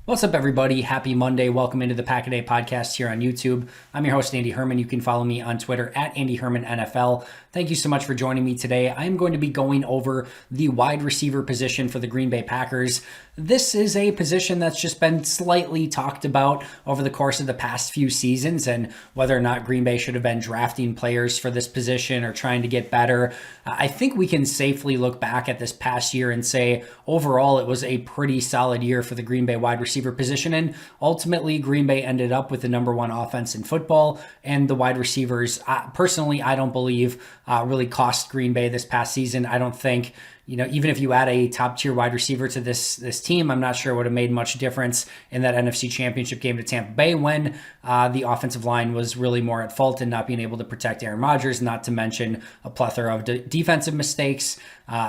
What's up, everybody? Happy Monday. Welcome into the Pack a Day podcast here on YouTube. I'm your host, Andy Herman. You can follow me on Twitter at Andy Herman NFL. Thank you so much for joining me today. I'm going to be going over the wide receiver position for the Green Bay Packers. This is a position that's just been slightly talked about over the course of the past few seasons, and whether or not Green Bay should have been drafting players for this position or trying to get better. I think we can safely look back at this past year and say overall it was a pretty solid year for the Green Bay wide receiver position, and ultimately Green Bay ended up with the number one offense in football, and the wide receivers, personally, I don't believe really cost Green Bay this past season. I don't think, even if you add a top tier wide receiver to this team, I'm not sure it would have made much difference in that NFC Championship game to Tampa Bay when the offensive line was really more at fault in not being able to protect Aaron Rodgers, not to mention a plethora of defensive mistakes,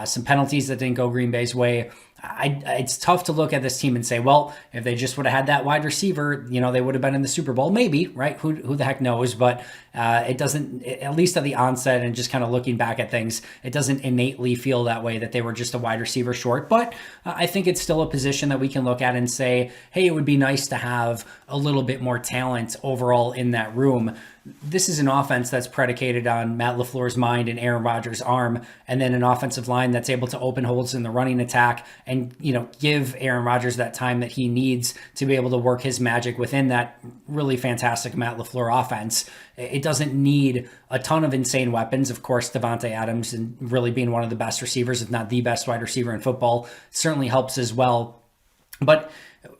some penalties that didn't go Green Bay's way. It's tough to look at this team and say, well, if they just would have had that wide receiver, they would have been in the Super Bowl, maybe, right? Who the heck knows? But it doesn't, at least at the onset and just kind of looking back at things, it doesn't innately feel that way that they were just a wide receiver short. But I think it's still a position that we can look at and say, hey, it would be nice to have a little bit more talent overall in that room. This is an offense that's predicated on Matt LaFleur's mind and Aaron Rodgers' arm, and then an offensive line that's able to open holes in the running attack and, give Aaron Rodgers that time that he needs to be able to work his magic within that really fantastic Matt LaFleur offense. It doesn't need a ton of insane weapons. Of course, Davante Adams and really being one of the best receivers, if not the best wide receiver in football, certainly helps as well. But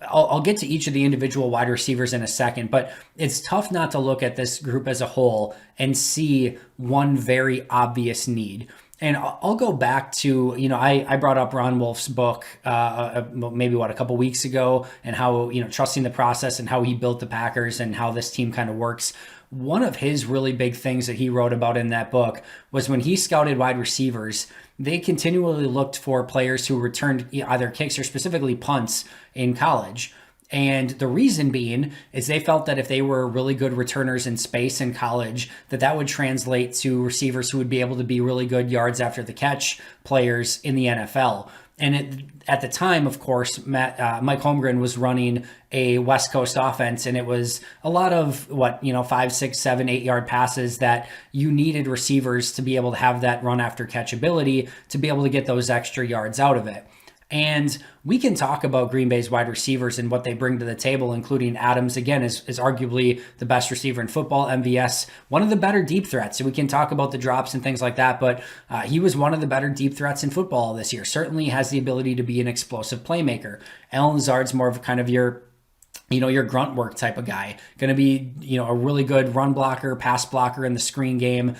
I'll get to each of the individual wide receivers in a second, but it's tough not to look at this group as a whole and see one very obvious need. And I'll go back to, I brought up Ron Wolf's book, maybe a couple weeks ago, and how, trusting the process and how he built the Packers and how this team kind of works. One of his really big things that he wrote about in that book was when he scouted wide receivers, they continually looked for players who returned either kicks or specifically punts in college. And the reason being is they felt that if they were really good returners in space in college, that would translate to receivers who would be able to be really good yards after the catch players in the NFL. And at the time, of course, Mike Holmgren was running a West Coast offense, and it was a lot of 5, 6, 7, 8 yard passes that you needed receivers to be able to have that run after catch ability to be able to get those extra yards out of it. And we can talk about Green Bay's wide receivers and what they bring to the table, including Adams, again, is arguably the best receiver in football, MVS, one of the better deep threats. So we can talk about the drops and things like that, but he was one of the better deep threats in football this year. Certainly has the ability to be an explosive playmaker. Allen Lazard's more of kind of your grunt work type of guy. Going to be, a really good run blocker, pass blocker in the screen game.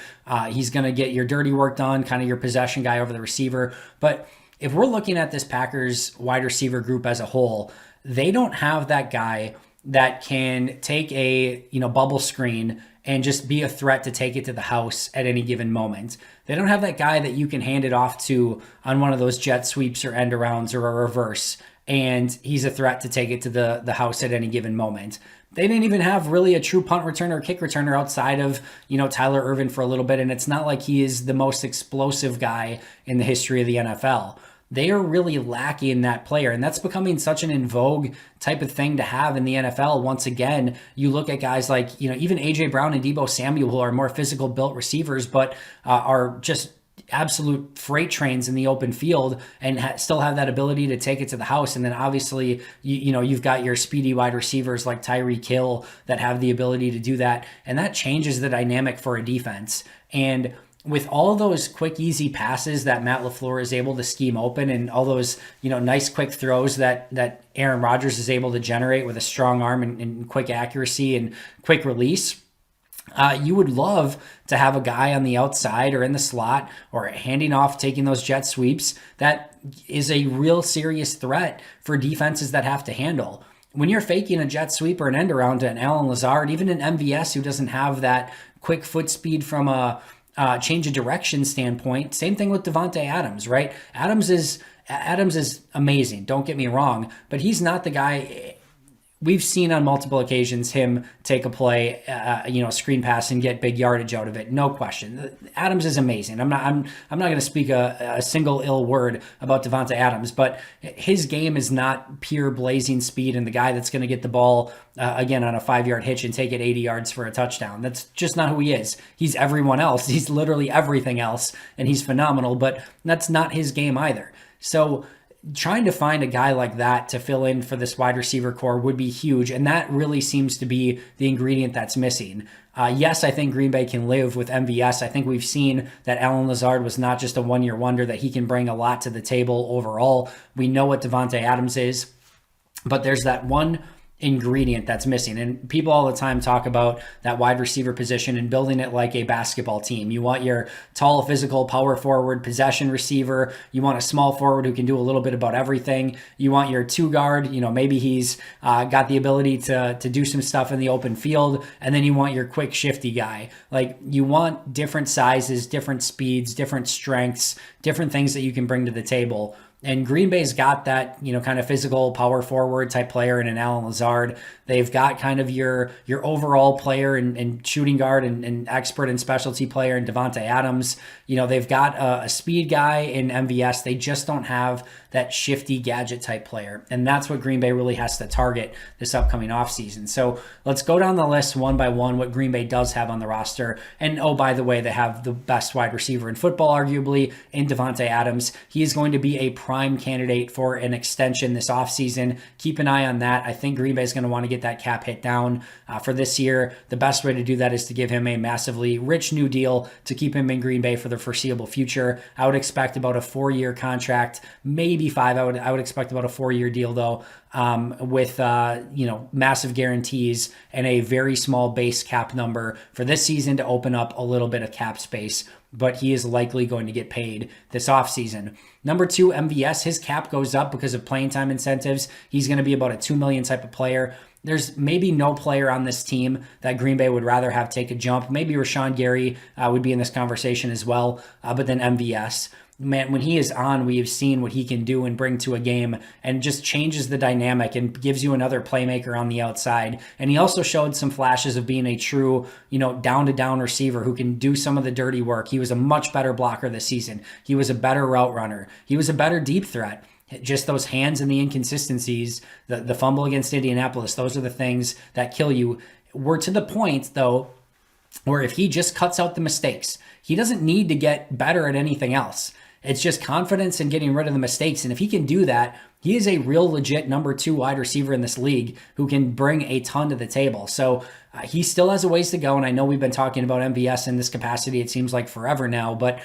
He's going to get your dirty work done, kind of your possession guy over the receiver. But if we're looking at this Packers wide receiver group as a whole, they don't have that guy that can take a, bubble screen and just be a threat to take it to the house at any given moment. They don't have that guy that you can hand it off to on one of those jet sweeps or end arounds or a reverse, and he's a threat to take it to the house at any given moment. They didn't even have really a true punt returner or kick returner outside of, Tyler Ervin for a little bit. And it's not like he is the most explosive guy in the history of the NFL. They are really lacking that player. And that's becoming such an in vogue type of thing to have in the NFL. Once again, you look at guys like, even A.J. Brown and Deebo Samuel, who are more physical built receivers, but are just absolute freight trains in the open field and still have that ability to take it to the house. And then obviously, you've got your speedy wide receivers like Tyreek Hill that have the ability to do that. And that changes the dynamic for a defense. And with all those quick, easy passes that Matt LaFleur is able to scheme open and all those, nice quick throws that Aaron Rodgers is able to generate with a strong arm and quick accuracy and quick release, you would love to have a guy on the outside or in the slot or handing off, taking those jet sweeps that is a real serious threat for defenses that have to handle. When you're faking a jet sweep or an end around to an Allen Lazard, even an MVS who doesn't have that quick foot speed from a change of direction standpoint, same thing with Davante Adams, right? Adams is amazing, don't get me wrong, but he's not the guy. we've seen on multiple occasions him take a play, screen pass and get big yardage out of it. No question. Adams is amazing. I'm not going to speak a single ill word about Davante Adams, but his game is not pure blazing speed and the guy that's going to get the ball again on a 5-yard hitch and take it 80 yards for a touchdown. That's just not who he is. He's everyone else. He's literally everything else, and he's phenomenal, but that's not his game either. So trying to find a guy like that to fill in for this wide receiver core would be huge, and that really seems to be the ingredient that's missing. Yes, I think Green Bay can live with MVS. I think we've seen that Allen Lazard was not just a one-year wonder, that he can bring a lot to the table overall. We know what Davante Adams is, but there's that one ingredient that's missing. And people all the time talk about that wide receiver position and building it like a basketball team. You want your tall, physical, power forward, possession receiver. You want a small forward who can do a little bit about everything. You want your two guard, maybe he's got the ability to do some stuff in the open field. And then you want your quick, shifty guy. Like, you want different sizes, different speeds, different strengths, different things that you can bring to the table. And Green Bay's got that, kind of physical power forward type player in an Allen Lazard. They've got kind of your overall player and shooting guard and expert and specialty player in Davante Adams. They've got a speed guy in MVS. They just don't have that shifty gadget type player. And that's what Green Bay really has to target this upcoming offseason. So let's go down the list one by one, what Green Bay does have on the roster. And oh, by the way, they have the best wide receiver in football, arguably, in Davante Adams. He is going to be a prime candidate for an extension this offseason. Keep an eye on that. I think Green Bay is going to want to get that cap hit down for this year. The best way to do that is to give him a massively rich new deal to keep him in Green Bay for the foreseeable future. I would expect about a 4-year contract, maybe 5. I would expect about a 4-year deal though, with massive guarantees and a very small base cap number for this season to open up a little bit of cap space. But he is likely going to get paid this offseason. Number 2, MVS, his cap goes up because of playing time incentives. He's going to be about a $2 million type of player. There's maybe no player on this team that Green Bay would rather have take a jump. Maybe Rashawn Gary would be in this conversation as well, but then MVS. Man, when he is on, we have seen what he can do and bring to a game and just changes the dynamic and gives you another playmaker on the outside. And he also showed some flashes of being a true, down-to-down receiver who can do some of the dirty work. He was a much better blocker this season. He was a better route runner. He was a better deep threat. Just those hands and the inconsistencies, the fumble against Indianapolis, those are the things that kill you. We're to the point, though, where if he just cuts out the mistakes, he doesn't need to get better at anything else. It's just confidence in getting rid of the mistakes. And if he can do that, he is a real legit number 2 wide receiver in this league who can bring a ton to the table. So he still has a ways to go. And I know we've been talking about MVS in this capacity, it seems like forever now, but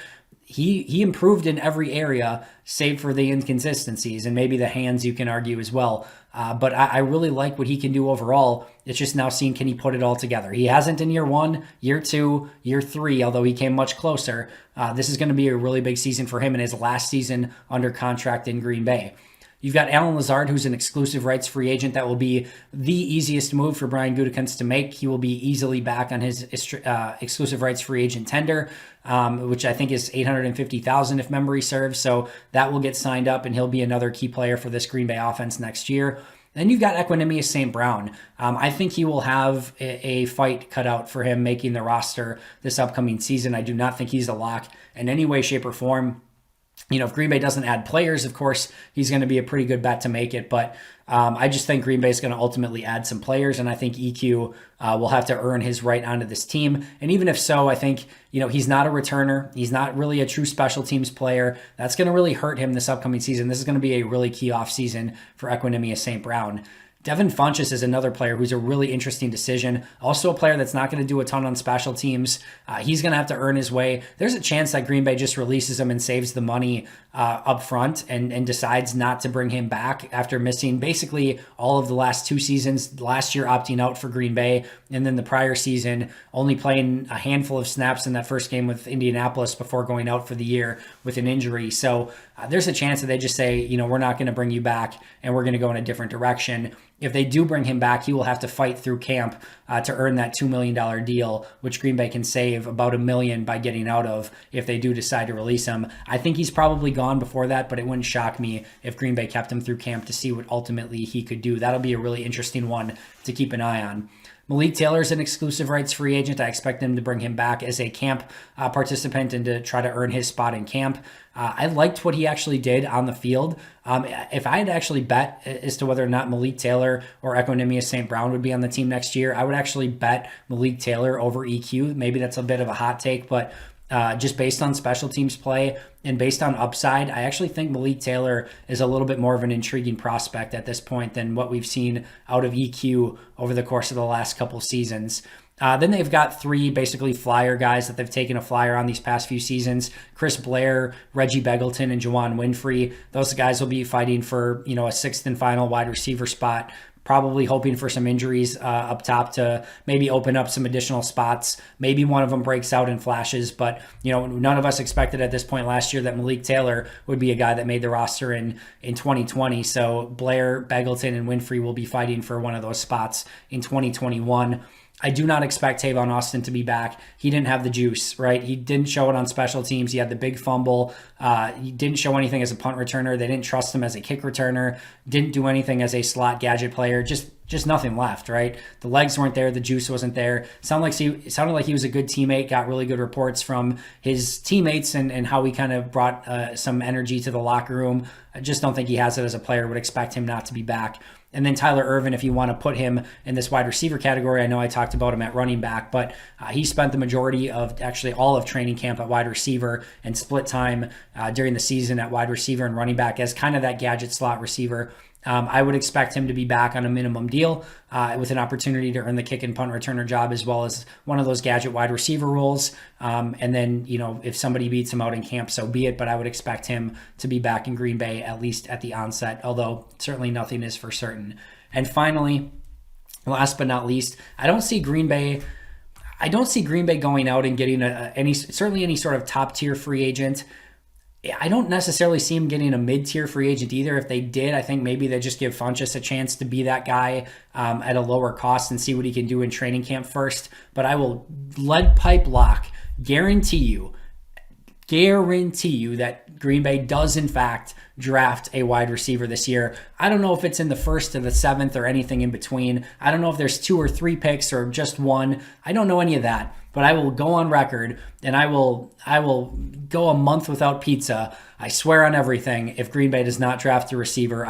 he improved in every area save for the inconsistencies and maybe the hands, you can argue as well. But I really like what he can do overall. It's just now seeing, can he put it all together? He hasn't in year 1, year 2, year 3, although he came much closer. This is going to be a really big season for him in his last season under contract in Green Bay. You've got Allen Lazard, who's an exclusive rights free agent. That will be the easiest move for Brian Gutekunst to make. He will be easily back on his exclusive rights free agent tender, which I think is $850,000 if memory serves. So that will get signed up, and he'll be another key player for this Green Bay offense next year. Then you've got Equanimeous St. Brown. I think he will have a fight cut out for him making the roster this upcoming season. I do not think he's a lock in any way, shape, or form. If Green Bay doesn't add players, of course, he's going to be a pretty good bet to make it. But I just think Green Bay is going to ultimately add some players, and I think EQ will have to earn his right onto this team. And even if so, I think, he's not a returner. He's not really a true special teams player. That's going to really hurt him this upcoming season. This is going to be a really key offseason for Equanimeous St. Brown. Devin Funchess is another player who's a really interesting decision. Also a player that's not going to do a ton on special teams. He's going to have to earn his way. There's a chance that Green Bay just releases him and saves the money up front and decides not to bring him back after missing basically all of the last 2 seasons. Last year opting out for Green Bay, and then the prior season only playing a handful of snaps in that first game with Indianapolis before going out for the year with an injury. So there's a chance that they just say, we're not going to bring you back and we're going to go in a different direction. if they do bring him back, he will have to fight through camp to earn that $2 million deal, which Green Bay can save about $1 million by getting out of if they do decide to release him. I think he's probably gone before that, but it wouldn't shock me if Green Bay kept him through camp to see what ultimately he could do. That'll be a really interesting one to keep an eye on. Malik Taylor is an exclusive rights free agent. I expect them to bring him back as a camp participant and to try to earn his spot in camp. I liked what he actually did on the field. If I had to actually bet as to whether or not Malik Taylor or Equanimeous St. Brown would be on the team next year, I would actually bet Malik Taylor over EQ. Maybe that's a bit of a hot take, but just based on special teams play and based on upside, I actually think Malik Taylor is a little bit more of an intriguing prospect at this point than what we've seen out of EQ over the course of the last couple seasons. Then they've got three basically flyer guys that they've taken a flyer on these past few seasons. Chris Blair, Reggie Begelton, and Juwan Winfrey. Those guys will be fighting for, a sixth and final wide receiver spot. Probably hoping for some injuries up top to maybe open up some additional spots. Maybe one of them breaks out in flashes, but none of us expected at this point last year that Malik Taylor would be a guy that made the roster in 2020. So Blair, Begelton, and Winfrey will be fighting for one of those spots in 2021. I do not expect Tavon Austin to be back. He didn't have the juice, right? He didn't show it on special teams. He had the big fumble. He didn't show anything as a punt returner. They didn't trust him as a kick returner. Didn't do anything as a slot gadget player. Just nothing left, right? The legs weren't there. The juice wasn't there. It sounded like he was a good teammate. Got really good reports from his teammates and how he kind of brought some energy to the locker room. I just don't think he has it as a player. Would expect him not to be back. And then Tyler Ervin, if you want to put him in this wide receiver category, I know I talked about him at running back, but he spent the majority of actually all of training camp at wide receiver and split time during the season at wide receiver and running back as kind of that gadget slot receiver. I would expect him to be back on a minimum deal with an opportunity to earn the kick and punt returner job as well as one of those gadget wide receiver roles. And then, if somebody beats him out in camp, so be it. But I would expect him to be back in Green Bay, at least at the onset, although certainly nothing is for certain. And finally, last but not least, I don't see Green Bay going out and getting any sort of top tier free agent. I don't necessarily see him getting a mid-tier free agent either. If they did, I think maybe they just give Funchess a chance to be that guy at a lower cost and see what he can do in training camp first. But I will lead pipe lock, guarantee you that Green Bay does in fact draft a wide receiver this year. I don't know if it's in the first or the seventh or anything in between. I don't know if there's 2 or 3 picks or just one. I don't know any of that. But I will go on record and I will go a month without pizza. I swear on everything. If Green Bay does not draft a receiver,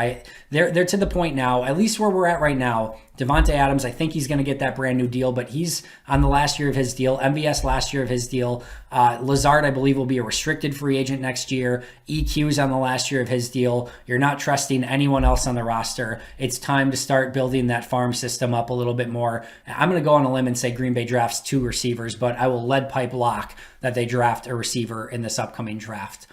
they're to the point now, at least where we're at right now. Devontae Adams, I think he's going to get that brand new deal, but he's on the last year of his deal. MVS last year of his deal. Lazard, I believe, will be a restricted free agent next year. EQ's on the last year of his deal. You're not trusting anyone else on the roster. It's time to start building that farm system up a little bit more. I'm going to go on a limb and say Green Bay drafts 2 receivers, but I will lead pipe lock that they draft a receiver in this upcoming draft.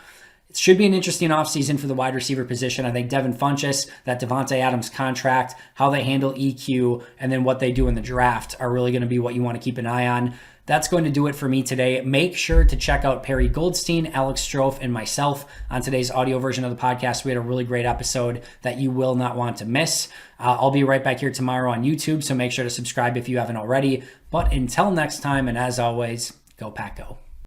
It should be an interesting offseason for the wide receiver position. I think Devin Funchess, that Devontae Adams contract, how they handle EQ, and then what they do in the draft are really going to be what you want to keep an eye on. That's going to do it for me today. Make sure to check out Perry Goldstein, Alex Strofe, and myself on today's audio version of the podcast. We had a really great episode that you will not want to miss. I'll be right back here tomorrow on YouTube, so make sure to subscribe if you haven't already. But until next time, and as always, go Pack Go.